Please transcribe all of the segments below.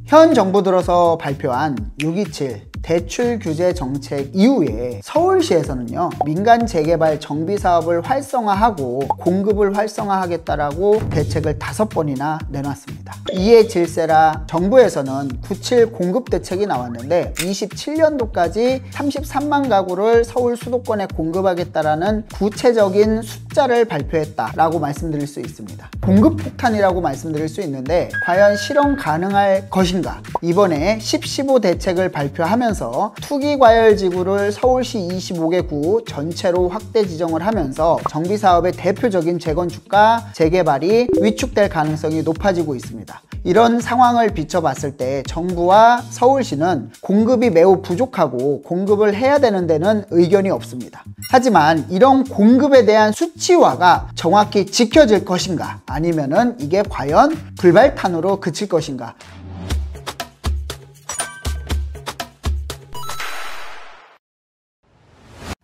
현 정부 들어서 발표한 6.27 대출 규제 정책 이후에 서울시에서는요, 민간 재개발 정비 사업을 활성화하고 공급을 활성화하겠다라고 대책을 5번이나 내놨습니다. 이에 질세라 정부에서는 97 공급 대책이 나왔는데 27년도까지 33만 가구를 서울 수도권에 공급하겠다라는 구체적인 숫자를 발표했다라고 말씀드릴 수 있습니다. 공급 폭탄이라고 말씀드릴 수 있는데 과연 실현 가능할 것인가? 이번에 10.15 대책을 발표하면서 투기과열지구를 서울시 25개 구 전체로 확대 지정을 하면서 정비사업의 대표적인 재건축과 재개발이 위축될 가능성이 높아지고 있습니다. 이런 상황을 비춰봤을 때 정부와 서울시는 공급이 매우 부족하고 공급을 해야 되는 데는 의견이 없습니다. 하지만 이런 공급에 대한 수치화가 정확히 지켜질 것인가, 아니면은 이게 과연 불발탄으로 그칠 것인가.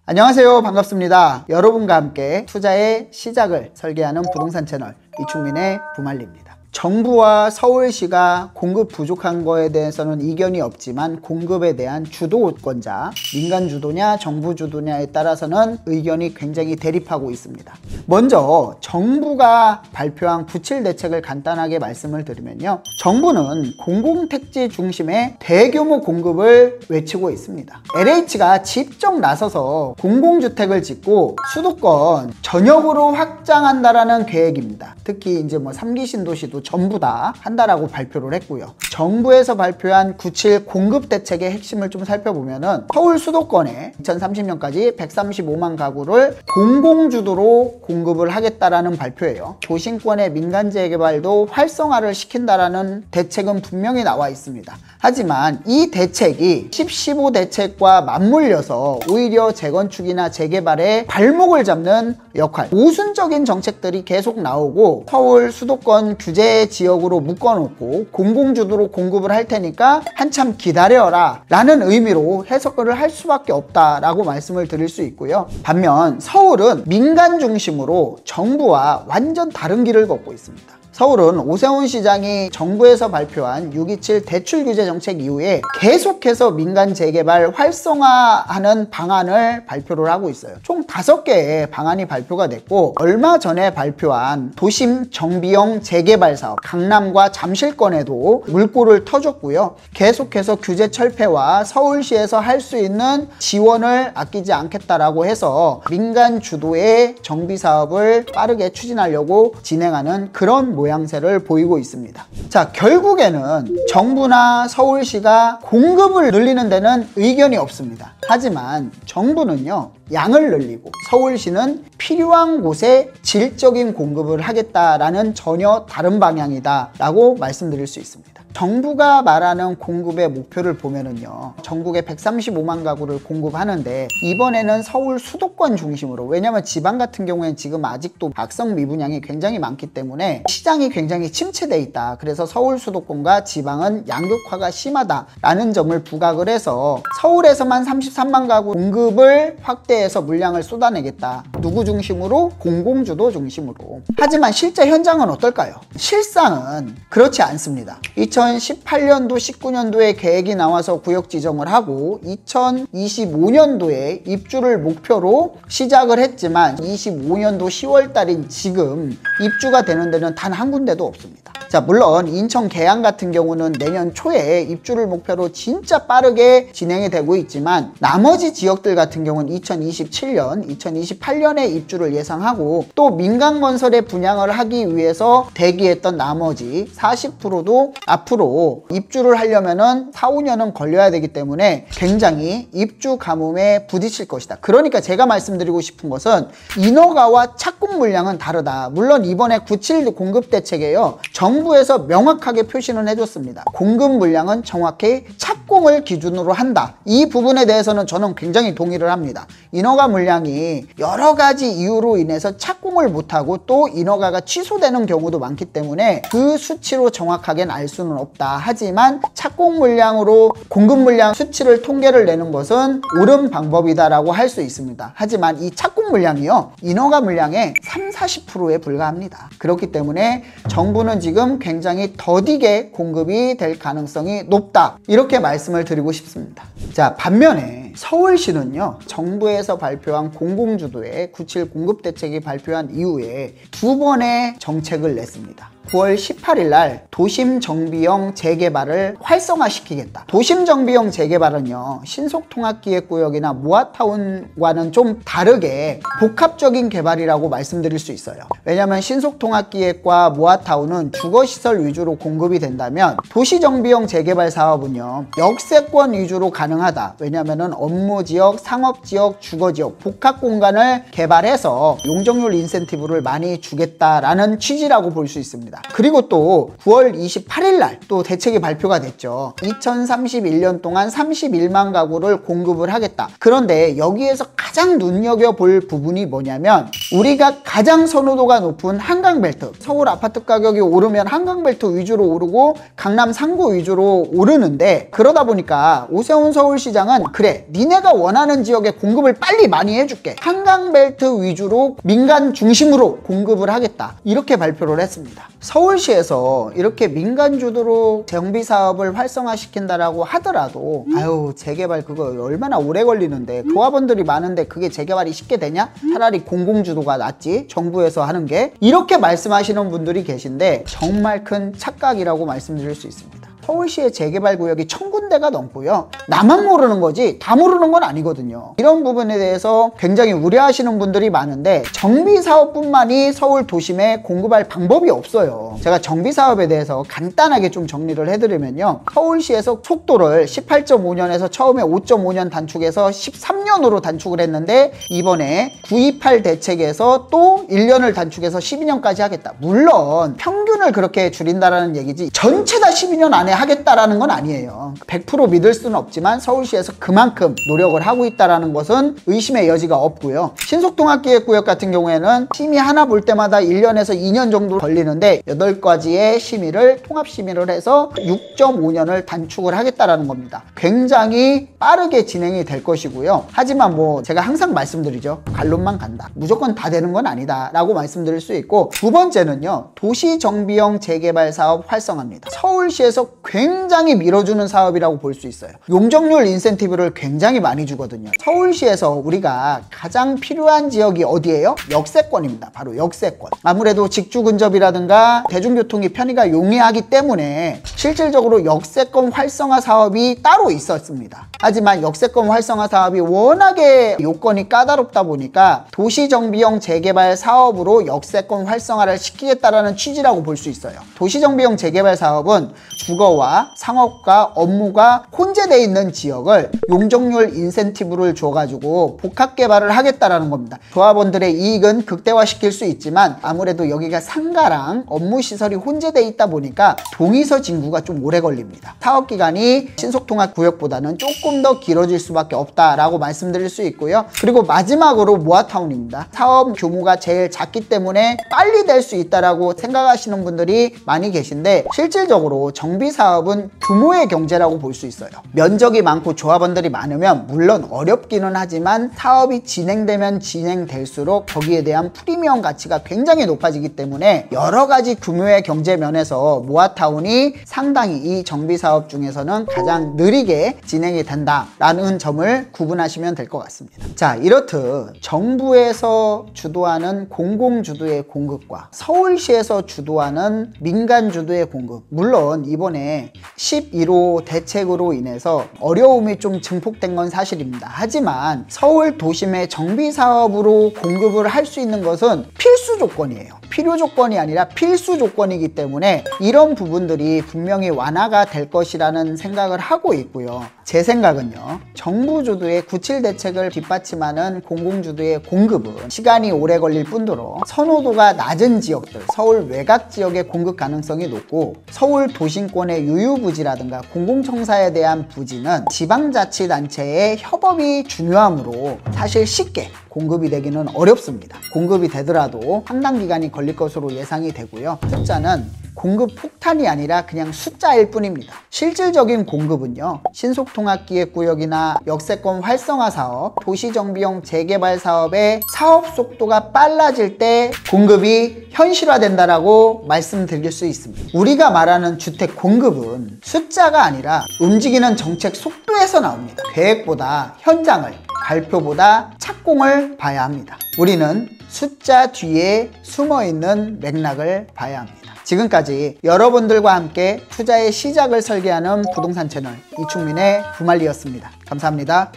안녕하세요, 반갑습니다. 여러분과 함께 투자의 시작을 설계하는 부동산 채널 이충민의 부말리입니다. 정부와 서울시가 공급 부족한 거에 대해서는 이견이 없지만 공급에 대한 주도권자, 민간 주도냐 정부 주도냐에 따라서는 의견이 굉장히 대립하고 있습니다. 먼저 정부가 발표한 97 대책을 간단하게 말씀을 드리면요, 정부는 공공택지 중심의 대규모 공급을 외치고 있습니다. LH가 직접 나서서 공공주택을 짓고 수도권 전역으로 확장한다라는 계획입니다. 특히 이제 3기 신도시도 전부 다 한다라고 발표를 했고요. 정부에서 발표한 97 공급 대책의 핵심을 좀 살펴보면은 서울 수도권에 2030년까지 135만 가구를 공공주도로 공급을 하겠다라는 발표예요. 도심권의 민간 재개발도 활성화를 시킨다라는 대책은 분명히 나와 있습니다. 하지만 이 대책이 10.15 대책과 맞물려서 오히려 재건축이나 재개발에 발목을 잡는 역할, 모순적인 정책들이 계속 나오고 서울 수도권 규제 지역으로 묶어놓고 공공주도로 공급을 할 테니까 한참 기다려라 라는 의미로 해석을 할 수밖에 없다라고 말씀을 드릴 수 있고요. 반면 서울은 민간 중심으로 정부와 완전 다른 길을 걷고 있습니다. 서울은 오세훈 시장이 정부에서 발표한 6.27 대출 규제 정책 이후에 계속해서 민간 재개발 활성화하는 방안을 발표를 하고 있어요. 총 5개의 방안이 발표가 됐고, 얼마 전에 발표한 도심 정비형 재개발 사업 강남과 잠실권에도 물꼬를 터줬고요. 계속해서 규제 철폐와 서울시에서 할 수 있는 지원을 아끼지 않겠다라고 해서 민간 주도의 정비 사업을 빠르게 추진하려고 진행하는 그런 모양새를 보이고 있습니다. 자, 결국에는 정부나 서울시가 공급을 늘리는 데는 의견이 없습니다. 하지만 정부는요, 양을 늘리고 서울시는 필요한 곳에 질적인 공급을 하겠다라는 전혀 다른 방향이다 라고 말씀드릴 수 있습니다. 정부가 말하는 공급의 목표를 보면은요, 전국에 135만 가구를 공급하는데 이번에는 서울 수도권 중심으로, 왜냐면 지방 같은 경우에는 지금 아직도 악성 미분양이 굉장히 많기 때문에 시장이 굉장히 침체돼 있다. 그래서 서울 수도권과 지방은 양극화가 심하다라는 점을 부각을 해서 서울에서만 33만 가구 공급을 확대해서 물량을 쏟아내겠다. 누구 중심으로? 공공주도 중심으로. 하지만 실제 현장은 어떨까요? 실상은 그렇지 않습니다. 2018년도, 19년도에 계획이 나와서 구역 지정을 하고 2025년도에 입주를 목표로 시작을 했지만 25년도 10월 달인 지금 입주가 되는 데는 단 한 군데도 없습니다. 자, 물론 인천 계양 같은 경우는 내년 초에 입주를 목표로 진짜 빠르게 진행이 되고 있지만 나머지 지역들 같은 경우는 2027년, 2028년에 입주를 예상하고 또 민간 건설에 분양을 하기 위해서 대기했던 나머지 40%도 앞으로 입주를 하려면은 4, 5년은 걸려야 되기 때문에 굉장히 입주 가뭄에 부딪힐 것이다. 그러니까 제가 말씀드리고 싶은 것은 인허가와 착공 물량은 다르다. 물론 이번에 97 공급 대책에요, 정부에서 명확하게 표시는 해줬습니다. 공급 물량은 정확히 착공을 기준으로 한다. 이 부분에 대해서는 저는 굉장히 동의를 합니다. 인허가 물량이 여러 가지 이유로 인해서 착공을 못하고 또 인허가가 취소되는 경우도 많기 때문에 그 수치로 정확하게는 알 수는 없다. 하지만 착공 물량으로 공급 물량 수치를 통계를 내는 것은 옳은 방법이다라고 할 수 있습니다. 하지만 이 착공 물량이요, 인허가 물량의 3, 40~40%에 불과합니다. 그렇기 때문에 정부는 지금 굉장히 더디게 공급이 될 가능성이 높다, 이렇게 말씀을 드리고 싶습니다. 자, 반면에 서울시는요, 정부에서 발표한 공공주도의 9.7 공급대책이 발표한 이후에 2번의 정책을 냈습니다. 9월 18일 날 도심 정비형 재개발을 활성화시키겠다. 도심 정비형 재개발은요, 신속통합기획구역이나 모아타운과는 좀 다르게 복합적인 개발이라고 말씀드릴 수 있어요. 왜냐하면 신속통합기획과 모아타운은 주거시설 위주로 공급이 된다면 도시정비형 재개발 사업은요, 역세권 위주로 가능하다. 왜냐하면 업무지역, 상업지역, 주거지역, 복합공간을 개발해서 용적률 인센티브를 많이 주겠다라는 취지라고 볼 수 있습니다. 그리고 또 9월 28일 날 또 대책이 발표가 됐죠. 2031년 동안 31만 가구를 공급을 하겠다. 그런데 여기에서 가장 눈여겨볼 부분이 뭐냐면, 우리가 가장 선호도가 높은 한강벨트, 서울 아파트 가격이 오르면 한강벨트 위주로 오르고 강남 상구 위주로 오르는데, 그러다 보니까 오세훈 서울시장은 그래, 니네가 원하는 지역에 공급을 빨리 많이 해줄게, 한강벨트 위주로 민간 중심으로 공급을 하겠다, 이렇게 발표를 했습니다. 서울시에서 이렇게 민간 주도로 정비 사업을 활성화시킨다라고 하더라도 아유, 재개발 그거 얼마나 오래 걸리는데, 조합원들이 많은데 그게 재개발이 쉽게 되냐? 차라리 공공주도가 낫지, 정부에서 하는 게, 이렇게 말씀하시는 분들이 계신데 정말 큰 착각이라고 말씀드릴 수 있습니다. 서울시의 재개발 구역이 1000군데가 넘고요, 나만 모르는 거지 다 모르는 건 아니거든요. 이런 부분에 대해서 굉장히 우려하시는 분들이 많은데, 정비사업뿐만이 서울 도심에 공급할 방법이 없어요. 제가 정비사업에 대해서 간단하게 좀 정리를 해드리면요, 서울시에서 속도를 18.5년에서 처음에 5.5년 단축해서 13년으로 단축을 했는데, 이번에 928 대책에서 또 1년을 단축해서 12년까지 하겠다. 물론 평균을 그렇게 줄인다라는 얘기지 전체 다 12년 안에 하겠다라는 건 아니에요. 100% 믿을 수는 없지만 서울시에서 그만큼 노력을 하고 있다는 것은 의심의 여지가 없고요. 신속통합기획구역 같은 경우에는 심의 하나 볼 때마다 1년에서 2년 정도 걸리는데 8가지의 심의를 통합심의를 해서 6.5년을 단축을 하겠다라는 겁니다. 굉장히 빠르게 진행이 될 것이고요. 하지만 뭐 제가 항상 말씀드리죠, 갈론만 간다, 무조건 다 되는 건 아니다 라고 말씀드릴 수 있고, 두 번째는요, 도시정비형 재개발 사업 활성화입니다. 서울시에서 굉장히 밀어주는 사업이라고 볼 수 있어요. 용적률 인센티브를 굉장히 많이 주거든요. 서울시에서 우리가 가장 필요한 지역이 어디예요? 역세권입니다. 바로 역세권. 아무래도 직주 근접이라든가 대중교통이 편의가 용이하기 때문에 실질적으로 역세권 활성화 사업이 따로 있었습니다. 하지만 역세권 활성화 사업이 워낙에 요건이 까다롭다 보니까 도시정비형 재개발 사업으로 역세권 활성화를 시키겠다라는 취지라고 볼 수 있어요. 도시정비형 재개발 사업은 주거와 상업과 업무가 혼재되어 있는 지역을 용적률 인센티브를 줘가지고 복합개발을 하겠다라는 겁니다. 조합원들의 이익은 극대화시킬 수 있지만 아무래도 여기가 상가랑 업무시설이 혼재되어 있다 보니까 동의서 진구가 좀 오래 걸립니다. 사업기간이 신속통합구역보다는 조금 더 길어질 수밖에 없다라고 말씀드릴 수 있고요. 그리고 마지막으로 모아타운입니다. 사업 규모가 제일 작기 때문에 빨리 될 수 있다라고 생각하시는 분들이 많이 계신데, 실질적으로 정비사업은 규모의 경제라고 볼 수 있어요. 면적이 많고 조합원들이 많으면 물론 어렵기는 하지만 사업이 진행되면 진행될수록 거기에 대한 프리미엄 가치가 굉장히 높아지기 때문에 여러 가지 규모의 경제 면에서 모아타운이 상당히 이 정비사업 중에서는 가장 느리게 진행이 된다라는 점을 구분하시면 될 것 같습니다. 자, 이렇듯 정부에서 주도하는 공공주도의 공급과 서울시에서 주도하는 민간주도의 공급, 물론 이번에 11호 대책으로 인해서 어려움이 좀 증폭된 건 사실입니다. 하지만 서울 도심의 정비 사업으로 공급을 할 수 있는 것은 필수 조건이에요. 필요 조건이 아니라 필수 조건이기 때문에 이런 부분들이 분명히 완화가 될 것이라는 생각을 하고 있고요. 제 생각은요, 정부 주도의 9.7 대책을 뒷받침하는 공공주도의 공급은 시간이 오래 걸릴 뿐더러 선호도가 낮은 지역들, 서울 외곽 지역의 공급 가능성이 높고, 서울 도심권의 유유부지라든가 공공청사에 대한 부지는 지방자치단체의 협업이 중요하므로 사실 쉽게 공급이 되기는 어렵습니다. 공급이 되더라도 상당 기간이 걸릴 것으로 예상이 되고요. 숫자는 공급 폭탄이 아니라 그냥 숫자일 뿐입니다. 실질적인 공급은요, 신속통합기획구역이나 역세권 활성화 사업, 도시정비용 재개발 사업의 사업 속도가 빨라질 때 공급이 현실화된다라고 말씀드릴 수 있습니다. 우리가 말하는 주택 공급은 숫자가 아니라 움직이는 정책 속도에서 나옵니다. 계획보다 현장을, 발표보다 착공을 봐야 합니다. 우리는 숫자 뒤에 숨어있는 맥락을 봐야 합니다. 지금까지 여러분들과 함께 투자의 시작을 설계하는 부동산 채널 이충민의 부말리였습니다. 감사합니다.